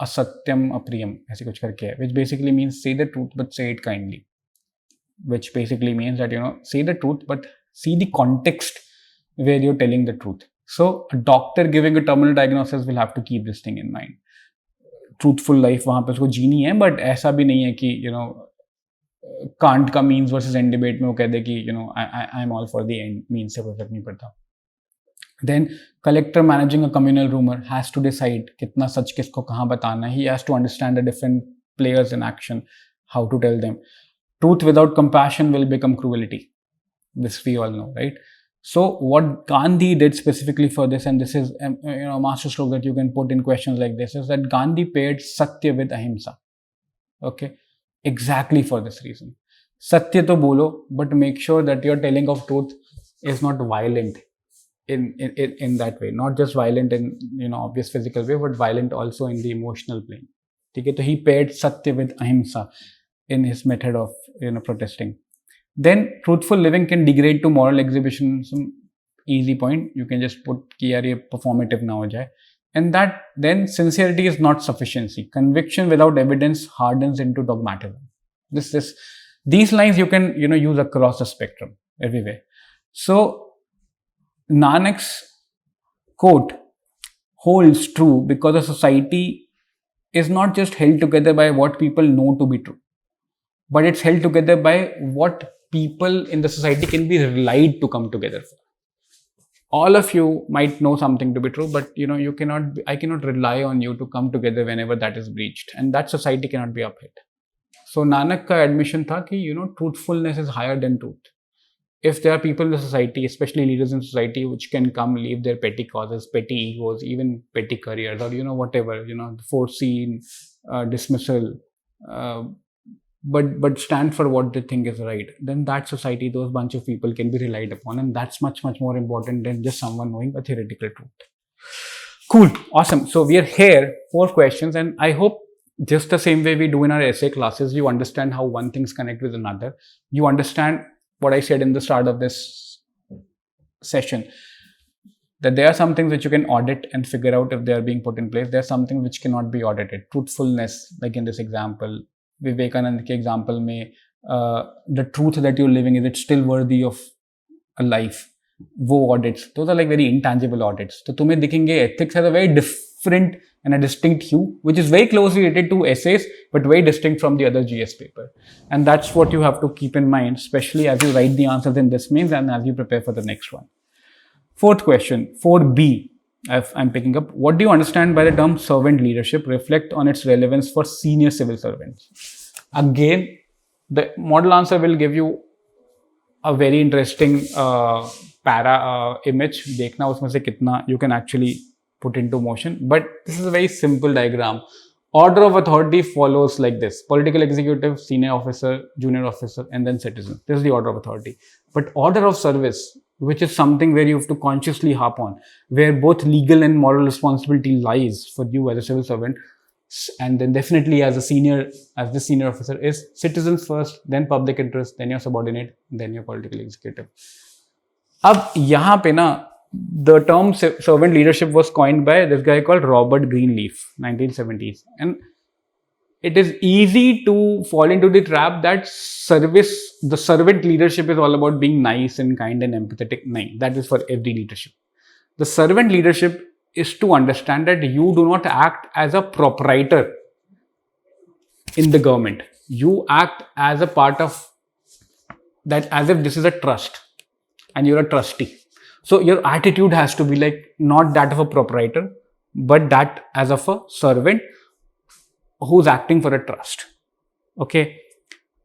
asatyam apriyam, ऐसे कुछ करके है, which basically means say the truth but say it kindly, which basically means that say the truth but see the context where you're telling the truth. So a doctor giving a terminal diagnosis will have to keep this thing in mind. Truthful life वहाँ पे उसको जीनी है, but ऐसा भी नहीं है कि can't का मीन्स वर्सेस एंड डिबेट में वो कह दे कि I am all for the end means से कोई फर्क नहीं पड़ता. Then collector managing a communal rumor has to decide कितना सच किसको कहाँ बताना है. He has to understand the different players in action, how to tell them. Truth without compassion will become cruelty. This we all know, right? So what Gandhi did specifically for this, and this is a master stroke that you can put in questions like this, is that Gandhi paired Satya with Ahimsa. Okay, exactly for this reason. Satya to bolo, but make sure that your telling of truth is not violent in that way, not just violent in obvious physical way, but violent also in the emotional plane. Okay, so he paired Satya with Ahimsa in his method of protesting. Then truthful living can degrade to moral exhibition. Some easy point, you can just put कि यार ये performative ना हो जाए. And that then sincerity is not sufficiency. Conviction without evidence hardens into dogmatism. These lines you can use across the spectrum everywhere. So Nanak's quote holds true because a society is not just held together by what people know to be true, but it's held together by what people in the society can be relied to come together for. All of you might know something to be true, but I cannot rely on you to come together whenever that is breached, and that society cannot be upheld. So Nanak ka admission tha ki truthfulness is higher than truth. If there are people in the society, especially leaders in society, which can come leave their petty causes, petty egos, even petty careers, or whatever, foreseen dismissal, but stand for what they think is right, then that society, those bunch of people can be relied upon, and that's much more important than just someone knowing a theoretical truth. Cool, awesome. So we are here, 4 questions, and I hope just the same way we do in our essay classes, you understand how one things connect with another. You understand what I said in the start of this session, that there are some things which you can audit and figure out if they are being put in place. There are some things which cannot be audited. Truthfulness, like in this example, Vivekananda ke example mein, the truth that you're living, is it still worthy of a life? Wo audits, those are like very intangible audits. So tumhe dikhenge ethics has a very different and a distinct hue, which is very closely related to essays, but very distinct from the other GS paper. And that's what you have to keep in mind, especially as you write the answers in this means and as you prepare for the next one. 4th question, 4B, I'm picking up. What do you understand by the term servant leadership? Reflect on its relevance for senior civil servants. Again, the model answer will give you a very interesting image. Dekhna usme se kitna you can actually put into motion. But this is a very simple diagram. Order of authority follows like this: political executive, senior officer, junior officer, and then citizen. This is the order of authority. But order of service, which is something where you have to consciously harp on, where both legal and moral responsibility lies for you as a civil servant, and then definitely as the senior officer, is citizens first, then public interest, then your subordinate, then your political executive. अब यहाँ पे ना, the term servant leadership was coined by this guy called Robert Greenleaf, 1970s. And it is easy to fall into the trap that the servant leadership is all about being nice and kind and empathetic. No, that is for every leadership. The servant leadership is to understand that you do not act as a proprietor in the government. You act as a part of that, as if this is a trust and you're a trustee. So your attitude has to be like not that of a proprietor, but that as of a servant who's acting for a trust. Okay.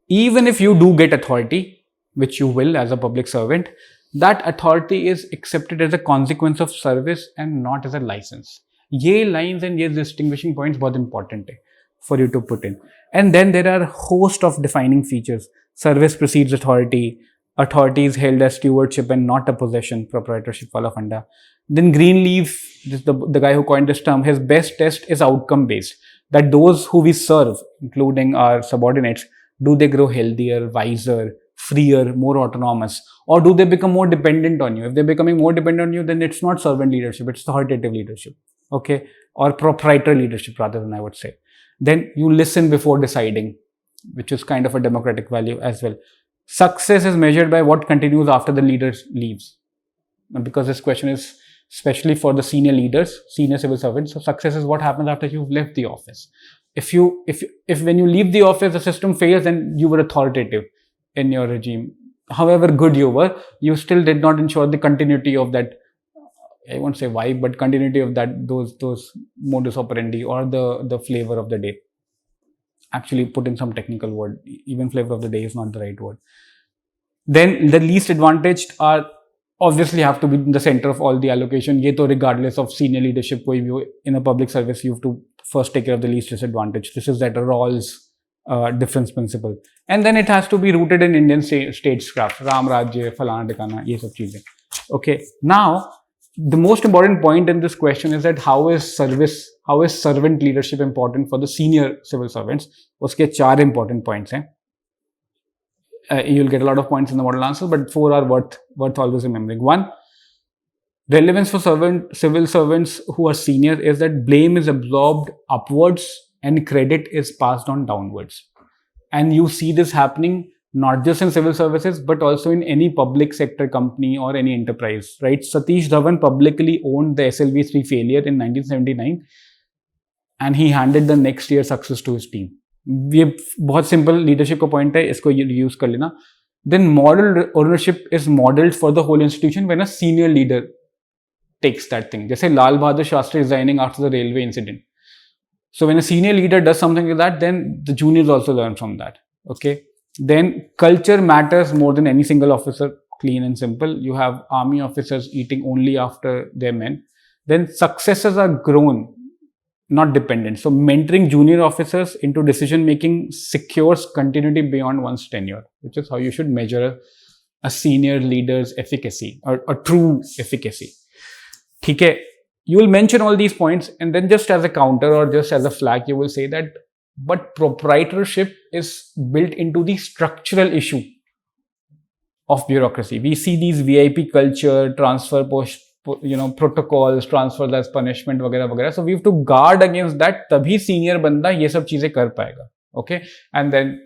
Even if you do get authority, which you will as a public servant, that authority is accepted as a consequence of service and not as a license. Ye lines and ye distinguishing points बहुत important है for you to put in. And then there are a host of defining features. Service precedes authority. authority is held as stewardship and not a possession, proprietorship wala funda. Then Greenleaf, the guy who coined this term, his best test is outcome based. That those who we serve, including our subordinates, do they grow healthier, wiser, freer, more autonomous, or do they become more dependent on you? If they're becoming more dependent on you, then it's not servant leadership, it's authoritative leadership, okay, or proprietary leadership rather than, I would say. Then you listen before deciding, which is kind of a democratic value as well. Success is measured by what continues after the leader leaves. Because this question is especially for the senior leaders, senior civil servants. So success is what happens after you've left the office. If when you leave the office, the system fails, then you were authoritative in your regime. However good you were, you still did not ensure the continuity of that, I won't say vibe, but continuity of that, those modus operandi or the flavor of the day. Actually put in some technical word, even flavor of the day is not the right word. Then the least advantaged are obviously have to be in the center of all the allocation. Ye to regardless of senior leadership, koi bhi in a public service, you have to first take care of the least disadvantaged. This is that Rawls difference principle. And then it has to be rooted in Indian statecraft, Ram Rajya, Falana Tikana, ye sab cheezein. Okay, now the most important point in this question is that how is servant leadership important for the senior civil servants? Uske 4 important points hain. You'll get a lot of points in the model answer, but 4 are worth always remembering. 1, relevance for civil servants who are senior is that blame is absorbed upwards and credit is passed on downwards. And you see this happening not just in civil services, but also in any public sector company or any enterprise, right? Satish Dhawan publicly owned the SLV3 failure in 1979 and he handed the next year success to his team. ये बहुत simple leadership का point है, इसको use कर लेना. Then model ownership is modelled for the whole institution when a senior leader takes that thing. जैसे Lal Bahadur Shastri resigning after the railway incident. So when a senior leader does something like that, then the juniors also learn from that. Okay. Then culture matters more than any single officer. Clean and simple. You have army officers eating only after their men. Then successes are grown, not dependent. So mentoring junior officers into decision making secures continuity beyond one's tenure, which is how you should measure a senior leader's efficacy or a true efficacy. Okay. You will mention all these points and then just as a counter or just as a flag, you will say that, but proprietorship is built into the structural issue of bureaucracy. We see these VIP culture, transfer protocols, transfers as punishment, वगैरह वगैरह. So we have to guard against that. तभी senior बंदा ये सब चीजें कर पाएगा. Okay, and then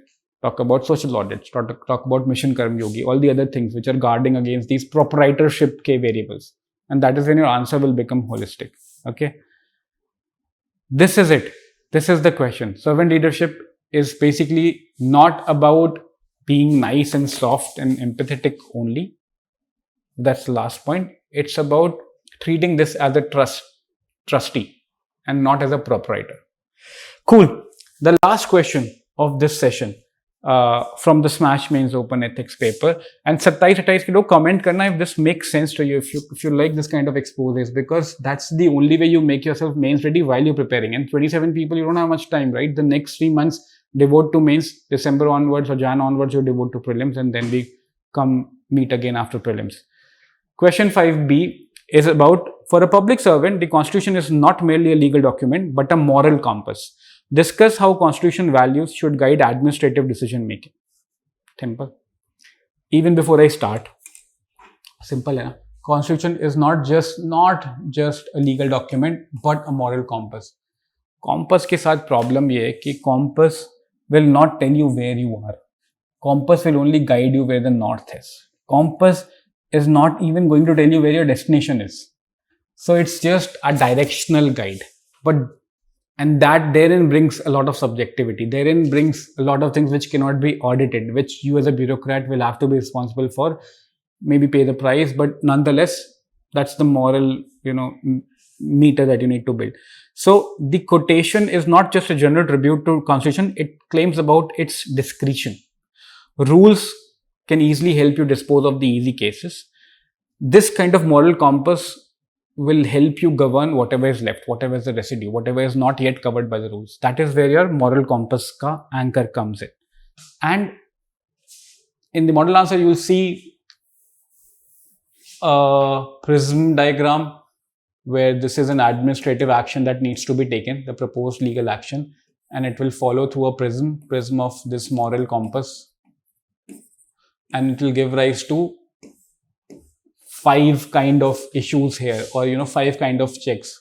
talk about social audits, talk about mission Karmayogi, all the other things which are guarding against these proprietorship के variables. And that is when your answer will become holistic. Okay. This is it. This is the question. Servant leadership is basically not about being nice and soft and empathetic only. That's the last point. It's about treating this as a trustee and not as a proprietor. Cool. The last question of this session from the Smash Mains Open Ethics paper. And 27 ke log comment karna if this makes sense to you, if you like this kind of exposes, because that's the only way you make yourself mains ready while you're preparing. And 27 people, you don't have much time, right? The next 3 months devote to mains. December onwards or Jan onwards, you devote to prelims, and then we come meet again after prelims. Question 5b is about, for a public servant, the constitution is not merely a legal document, but a moral compass. Discuss how constitution values should guide administrative decision making. Simple. Even before I start, simple hai na? Constitution is not just a legal document, but a moral compass. Compass के साथ problem ये है कि compass will not tell you where you are. Compass will only guide you where the north is. Compass is not even going to tell you where your destination is. So it's just a directional guide. And that therein brings a lot of subjectivity. Therein brings a lot of things which cannot be audited, which you as a bureaucrat will have to be responsible for, maybe pay the price, but nonetheless, that's the moral, meter that you need to build. So the quotation is not just a general tribute to Constitution. It claims about its discretion. Rules can easily help you dispose of the easy cases. This kind of moral compass will help you govern whatever is left, whatever is the residue, whatever is not yet covered by the rules. That is where your moral compass ka anchor comes in. And In the model answer, you will see a prism diagram where this is an administrative action that needs to be taken, the proposed legal action, and it will follow through a prism of this moral compass, and it will give rise to 5 kind of issues here, or 5 kind of checks.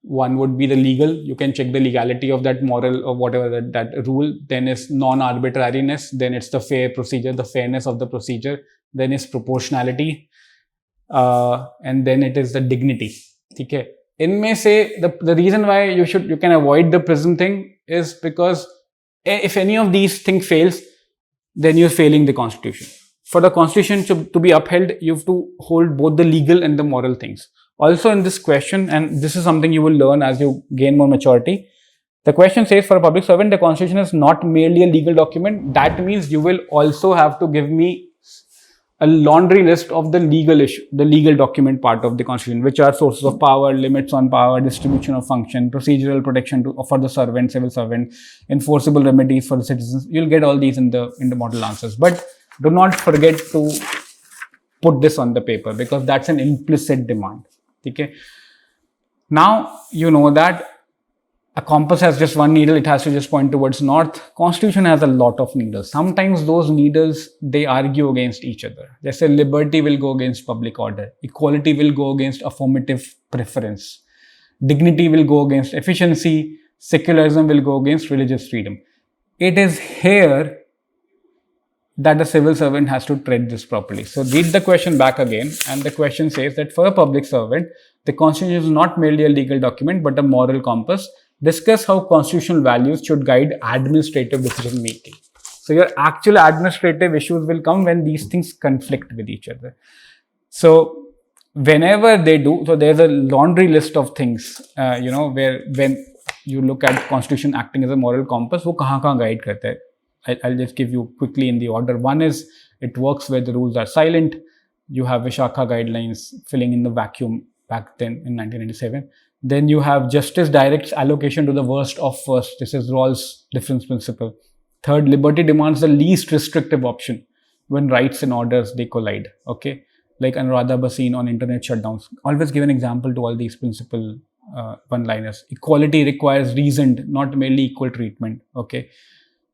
One would be the legal. You can check the legality of that moral or whatever that rule. Then is non-arbitrariness. Then it's the fair procedure, the fairness of the procedure. Then is proportionality, and then it is the dignity. Okay. इनमें से the reason why you can avoid the prism thing is because if any of these things fails, then you're failing the constitution. For the constitution to be upheld, you have to hold both the legal and the moral things. Also in this question, and this is something you will learn as you gain more maturity, the question says for a public servant, the constitution is not merely a legal document. That means you will also have to give me a laundry list of the legal issue, the legal document part of the constitution, which are sources of power, limits on power, distribution of function, procedural protection for the servant, civil servant, enforceable remedies for the citizens. You'll get all these in the model answers. But do not forget to put this on the paper because that's an implicit demand. Okay. Now you know that a compass has just one needle, it has to just point towards north. Constitution has a lot of needles. Sometimes those needles, they argue against each other. They say liberty will go against public order. Equality will go against affirmative preference. Dignity will go against efficiency. Secularism will go against religious freedom. It is here that the civil servant has to tread this properly. So read the question back again, and the question says that for a public servant, the constitution is not merely a legal document but a moral compass. Discuss how constitutional values should guide administrative decision making. So your actual administrative issues will come when these things conflict with each other. So whenever they do, so there's a laundry list of things, where when you look at constitution acting as a moral compass, wo kahan guide karta hai. I'll just give you quickly in the order. One is it works where the rules are silent. You have Vishakha guidelines filling in the vacuum back then in 1997. Then you have justice directs allocation to the worst of first. This is Rawls' difference principle. Third, liberty demands the least restrictive option when rights and orders, they collide. Okay, like Anuradha Bhasin on internet shutdowns. Always give an example to all these principle one-liners. Equality requires reasoned, not merely equal treatment. Okay.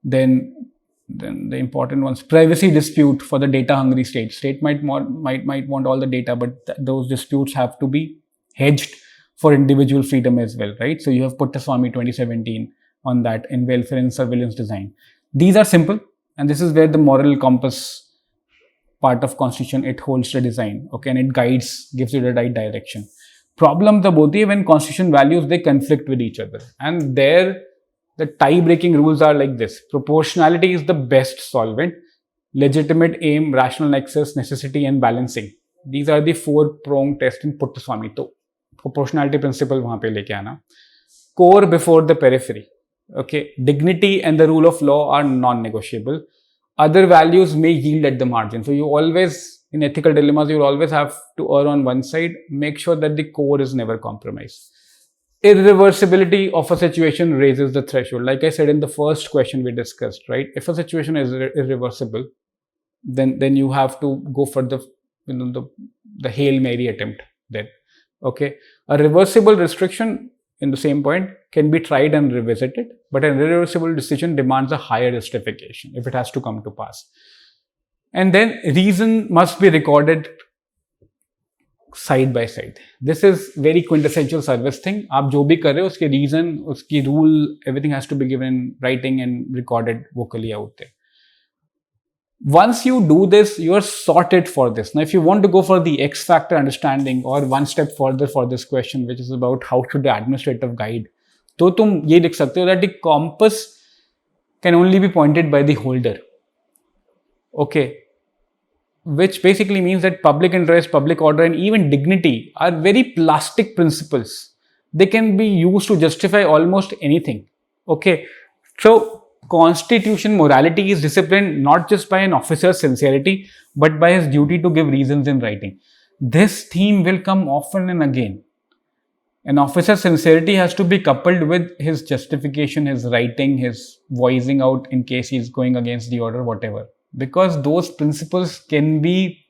Then the important ones, privacy dispute for the data hungry state. State might want all the data, but those disputes have to be hedged for individual freedom as well, right? So you have Puttaswamy 2017 on that in welfare and surveillance design. These are simple, and this is where the moral compass part of constitution, it holds the design, okay, and it gives you the right direction. Problem tab hoti hai when constitution values, they conflict with each other, and there the tie-breaking rules are like this. Proportionality is the best solvent. Legitimate aim, rational nexus, necessity, and balancing. These are the 4-pronged test in Puttaswamy. So, proportionality principle wahan pe leke aana. Core before the periphery. Okay. Dignity and the rule of law are non-negotiable. Other values may yield at the margin. So, you always, in ethical dilemmas, you will always have to err on one side. Make sure that the core is never compromised. Irreversibility of a situation raises the threshold. Like I said in the first question we discussed, right? If a situation is irreversible, then you have to go for the Hail Mary attempt then. Okay. A reversible restriction in the same point can be tried and revisited, but an irreversible decision demands a higher justification if it has to come to pass. And then reason must be recorded side by side. This is very quintessential service thing. आप जो भी कर रहे हो उसके reason, उसकी rule, everything has to be given in writing and recorded vocally out there. Once you do this, you are sorted for this. Now, if you want to go for the X factor understanding or one step further for this question, which is about how should the administrative guide, तो तुम ये लिख सकते हो that the compass can only be pointed by the holder. Okay. Which basically means that public interest, public order, and even dignity are very plastic principles. They can be used to justify almost anything. Okay. So, constitution morality is disciplined not just by an officer's sincerity, but by his duty to give reasons in writing. This theme will come often and again An officer's sincerity has to be coupled with his justification, his writing, his voicing out in case he's going against the order, whatever. Because those principles can be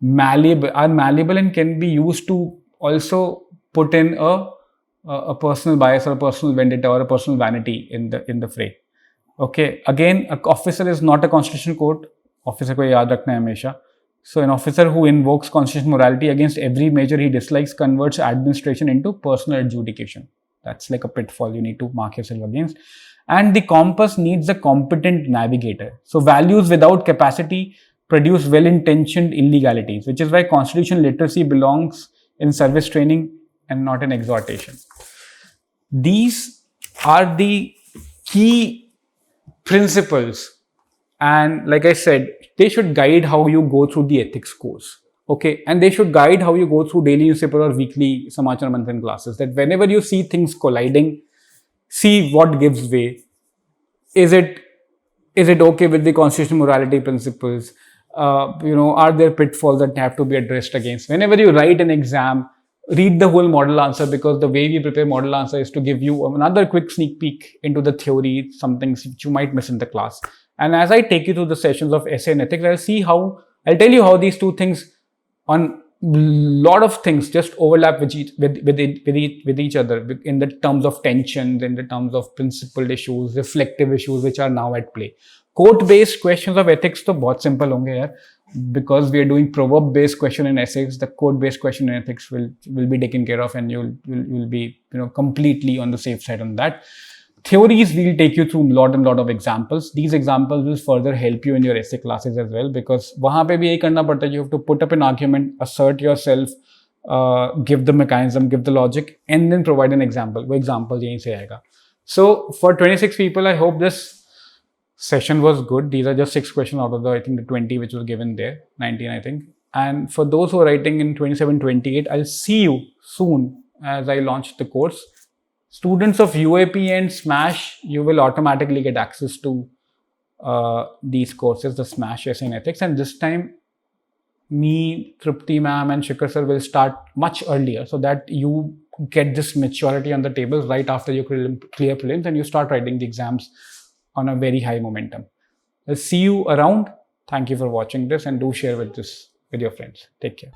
malleable and can be used to also put in a personal bias or a personal vendetta or a personal vanity in the fray. Okay, again, an officer is not a constitutional court. Officer को याद रखना है हमेशा. So an officer who invokes constitutional morality against every measure he dislikes converts administration into personal adjudication. That's like a pitfall you need to mark yourself against. And the compass needs a competent navigator. So values without capacity produce well-intentioned illegalities, which is why constitutional literacy belongs in service training and not in exhortation. These are the key principles, and like I said, they should guide how you go through the ethics course. Okay, and they should guide how you go through daily newspaper or weekly Samachar Manthan classes. That whenever you see things colliding, see what gives way. Is it okay with the constitutional morality principles? Are there pitfalls that have to be addressed against? Whenever you write an exam, read the whole model answer, because the way we prepare model answer is to give you another quick sneak peek into the theory, some things which you might miss in the class. And as I take you through the sessions of essay and ethics, I'll tell you how these two things on lot of things just overlap with each other in the terms of tensions, in the terms of principled issues, reflective issues which are now at play. Quote-based questions of ethics तो बहुत simple होंगे यार, because we are doing proverb-based question in ethics. The quote-based question in ethics will be taken care of, and you'll be completely on the safe side on that. Theories, we'll take you through lot of examples. These examples will further help you in your essay classes as well, because वहाँ पे भी यही करना पड़ता है. You have to put up an argument, assert yourself, give the mechanism, give the logic, and then provide an example. वो example यहीं से आएगा. So for 26 people, I hope this session was good. These are just 6 questions out of the 20 which was given there, 19 I think. And for those who are writing in 27, 28, I'll see you soon as I launch the course. Students of UAP and SMASH, you will automatically get access to these courses, the SMASH Essay in Ethics. And this time, me, Trupti ma'am and Shikhar sir will start much earlier, so that you get this maturity on the table right after you clear prelims and you start writing the exams on a very high momentum. I'll see you around. Thank you for watching this, and do share with your friends. Take care.